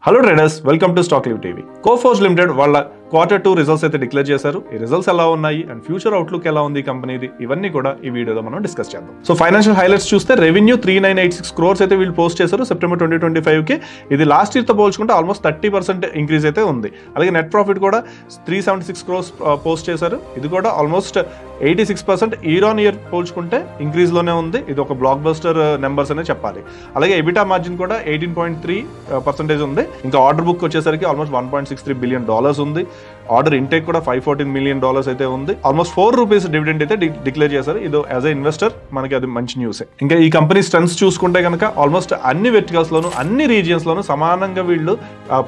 Hello traders, welcome to stock live TV. Coforge limited వాళ్ళ Q2 results అయితే declare చేశారు. ఈ రిజల్ట్స్ ఎలా ఉన్నాయి అండ్ ఫ్యూచర్ అవుట్లుక్ ఎలా ఉంది కంపెనీది, ఇవన్నీ కూడా ఈ వీడియోలో మనం డిస్కస్ చేద్దాం. సో ఫైనాన్షియల్ హైలైట్స్ చూస్తే రెవెన్యూ 3986 crores అయితే వీళ్ళు పోస్ట్ చేశారు సెప్టెంబర్ 2025కి. ఇది లాస్ట్ ఇయర్ తో పోల్చుకుంటే ఆల్మోస్ట్ 30% ఇంక్రీజ్ అయితే ఉంది. అలాగే నెట్ ప్రాఫిట్ కూడా 376 crores పోస్ట్ చేశారు. ఇది కూడా ఆల్మోస్ట్ 86% ఇయర్ ఆన్ ఇయర్ పోల్చుకుంటే ఇంక్రీజ్ లోనే ఉంది. ఇది ఒక బ్లాక్ బస్టర్ నెంబర్స్ అనే చెప్పాలి. అలాగే ఎబిటా మార్జిన్ కూడా 18.3% ఉంది. ఇంకా ఆర్డర్ బుక్ వచ్చేసరికి ఆల్మోస్ట్ $1.63 billion ఉంది. ఆర్డర్ ఇంటేక్ కూడా $514 million అయితే ఉంది. ఆల్మోస్ట్ ₹4 డివిడెండ్ అయితే డిక్లేర్ చేశారు. ఇది యాజ్ ఎ ఇన్వెస్టర్ మనకి అది మంచి న్యూస్. ఇంకా ఈ కంపెనీ స్ట్రెంగ్స్ చూసుకుంటే కనుక ఆల్మోస్ట్ అన్ని వెర్టికల్స్ లోను అన్ని రీజియన్స్ లోను సమానంగా వీళ్ళు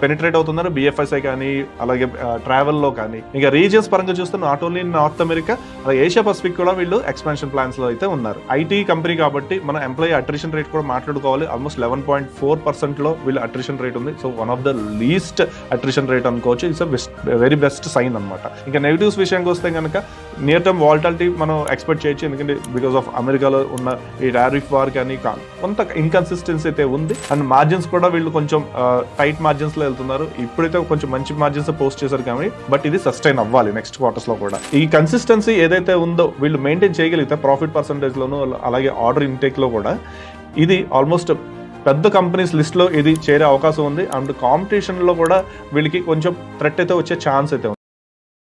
పెనిట్రేట్ అవుతున్నారు. BFSI కానీ అలాగే ట్రావెల్ లో కానీ ఇంకా రీజియన్స్ పరంగా చూస్తే నాట్ ఓన్లీ నార్త్ అమెరికా అలాగే ఏషియా పసిఫిక్ కూడా వీళ్ళు ఎక్స్పాన్షన్ ప్లాన్స్ లో అయితే ఉన్నారు. ఐటీ కంపెనీ కాబట్టి మన ఎంప్లాయీ అట్రిషన్ రేట్ కూడా మాట్లాడుకోవాలి. ఆల్మోస్ట్ 11.4% లో వీళ్ళ అట్రిషన్ రేట్ ఉంది. So one of the least attrition rate అనుకోవచ్చు. ఇట్స్ వెరీ బెస్ట్ సైన్ అనమాట. ఇంకా నెగిటివ్స్ విషయానికి వస్తే కనుక నియర్ టర్మ్ వాలటాలిటీ మనం ఎక్స్పెక్ట్ చేయొచ్చు. ఎందుకంటే బికాస్ ఆఫ్ అమెరికాలో ఉన్న ఈ టారిఫ్ వార్ కానీ కొంత ఇన్కన్సిస్టెన్సీ అయితే ఉంది. అండ్ మార్జిన్స్ కూడా వీళ్ళు కొంచెం టైట్ మార్జిన్స్ లో వెళ్తున్నారు. ఇప్పుడైతే కొంచెం మంచి మార్జిన్స్ పోస్ట్ చేశారు కానీ బట్ ఇది సస్టైన్ అవ్వాలి నెక్స్ట్ క్వార్టర్స్ లో కూడా. ఈ కన్సిస్టెన్సీ ఏదైతే ఉందో వీళ్ళు మెయింటైన్ చేయగలిగితే ప్రాఫిట్ పర్సెంటేజ్ లోను అలాగే ఆర్డర్ ఇంటేక్ లో కూడా ఇది ఆల్మోస్ట్ పెద్ద కంపెనీస్ లిస్ట్ లో ఇది చేరే అవకాశం ఉంది. అండ్ కాంపిటీషన్ లో కూడా వీళ్ళకి కొంచెం థ్రెట్ అయితే వచ్చే ఛాన్స్ అయితే ఉంది.